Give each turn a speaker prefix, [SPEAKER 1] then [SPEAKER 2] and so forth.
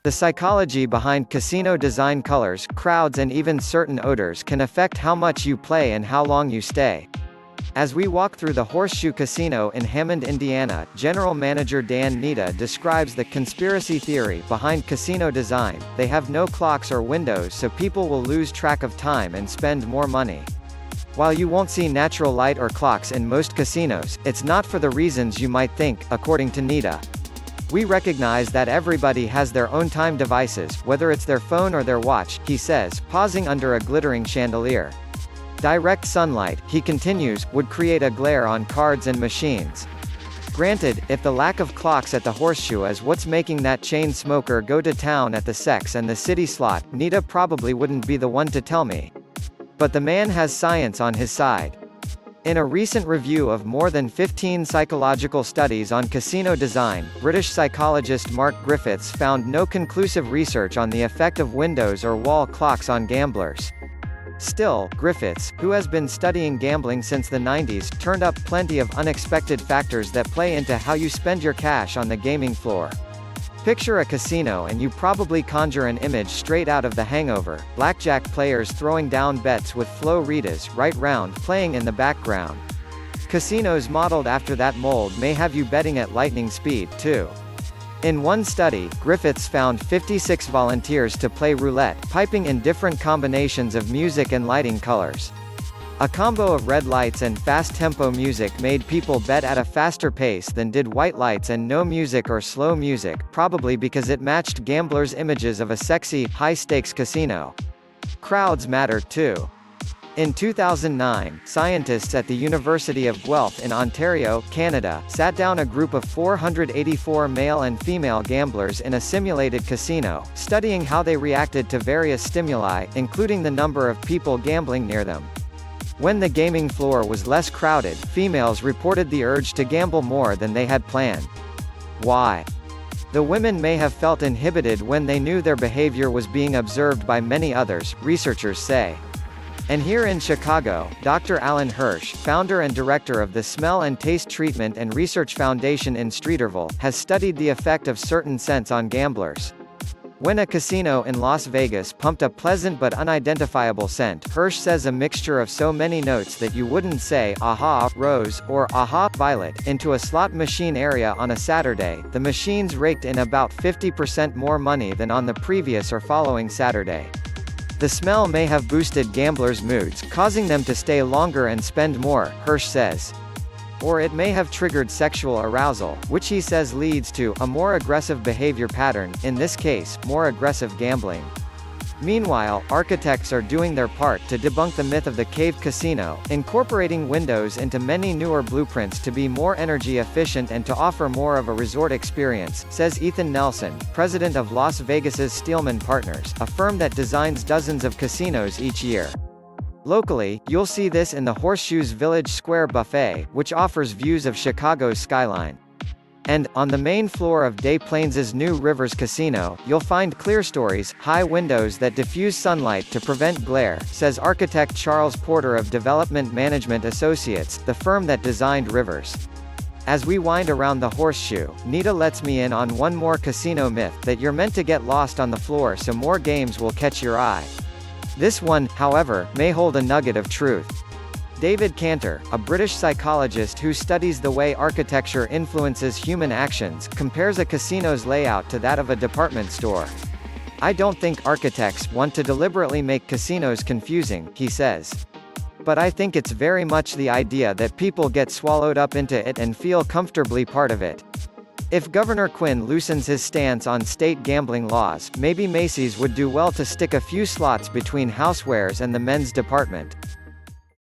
[SPEAKER 1] The psychology behind casino design, colors, crowds, and even certain odors can affect how much you play and how long you stay. As we walk through the Horseshoe Casino in Hammond, Indiana, General Manager Dan Nita describes the conspiracy theory behind casino design. They have no clocks or windows, so people will lose track of time and spend more money. While you won't see natural light or clocks in most casinos, it's not for the reasons you might think, according to Nita. We recognize that everybody has their own time devices, whether it's their phone or their watch, he says, pausing under a glittering chandelier. Direct sunlight, he continues, would create a glare on cards and machines. Granted, if the lack of clocks at the Horseshoe is what's making that chain smoker go to town at the sex and the city slot, Nita probably wouldn't be the one to tell me. But the man has science on his side. In a recent review of more than 15 psychological studies on casino design, British psychologist Mark Griffiths found no conclusive research on the effect of windows or wall clocks on gamblers. Still, Griffiths, who has been studying gambling since the 90s, turned up plenty of unexpected factors that play into how you spend your cash on the gaming floor. Picture a casino and you probably conjure an image straight out of The Hangover, blackjack players throwing down bets with Flo Rida's Right Round playing in the background. Casinos modeled after that mold may have you betting at lightning speed, too. In one study, Griffiths found 56 volunteers to play roulette, piping in different combinations of music and lighting colors. A combo of red lights and fast-tempo music made people bet at a faster pace than did white lights and no music or slow music, probably because it matched gamblers' images of a sexy, high-stakes casino. Crowds matter too. In 2009, scientists at the University of Guelph in Ontario, Canada, sat down a group of 484 male and female gamblers in a simulated casino, studying how they reacted to various stimuli, including the number of people gambling near them. When the gaming floor was less crowded, females reported the urge to gamble more than they had planned. Why? The women may have felt inhibited when they knew their behavior was being observed by many others, researchers say. And here in Chicago, Dr. Alan Hirsch, founder and director of the Smell and Taste Treatment and Research Foundation in Streeterville, has studied the effect of certain scents on gamblers. When a casino in Las Vegas pumped a pleasant but unidentifiable scent, Hirsch says a mixture of so many notes that you wouldn't say, "Aha, rose," or "Aha, violet," into a slot machine area on a Saturday, the machines raked in about 50% more money than on the previous or following Saturday. The smell may have boosted gamblers' moods, causing them to stay longer and spend more, Hirsch says. Or it may have triggered sexual arousal, which he says leads to a more aggressive behavior pattern, in this case, more aggressive gambling. Meanwhile, architects are doing their part to debunk the myth of the cave casino, incorporating windows into many newer blueprints to be more energy efficient and to offer more of a resort experience, says Ethan Nelson, president of Las Vegas's Steelman Partners, a firm that designs dozens of casinos each year. Locally, you'll see this in the Horseshoe's Village Square Buffet, which offers views of Chicago's skyline. And, on the main floor of Des Plaines' new Rivers Casino, you'll find clerestories, high windows that diffuse sunlight to prevent glare, says architect Charles Porter of Development Management Associates, the firm that designed Rivers. As we wind around the Horseshoe, Nita lets me in on one more casino myth, that you're meant to get lost on the floor so more games will catch your eye. This one, however, may hold a nugget of truth. David Cantor, a British psychologist who studies the way architecture influences human actions, compares a casino's layout to that of a department store. "I don't think architects want to deliberately make casinos confusing," he says. "But I think it's very much the idea that people get swallowed up into it and feel comfortably part of it. If Governor Quinn loosens his stance on state gambling laws, maybe Macy's would do well to stick a few slots between housewares and the men's department."